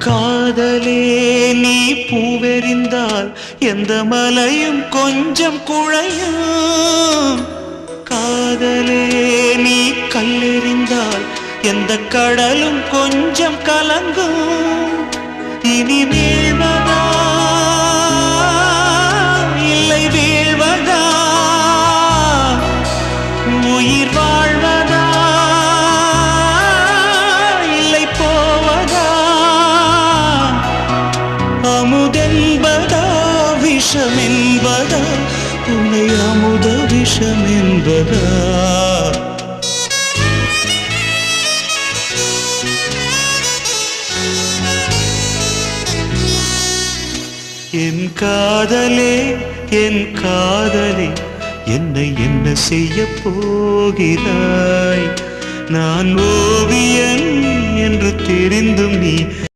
காதலே நீ பூவெறிந்தால் எந்த மலையும் கொஞ்சம் குழையும். காதலே நீ கல்லெறிந்தால் எந்த கடலும் கொஞ்சம் கலங்கும். இனி வீழ்வதா இல்லை வீழ்வதா, உயிர் வாழ்வதா இல்லை போவதா, அமுதென்பதா விஷமென்பதா, உன்னை அமுத விஷமென்பதா. என் காதலே என் காதலே, என்னை என்ன செய்ய போகிறாய்? நான் ஓவியன் என்று தெரிந்தும் நீ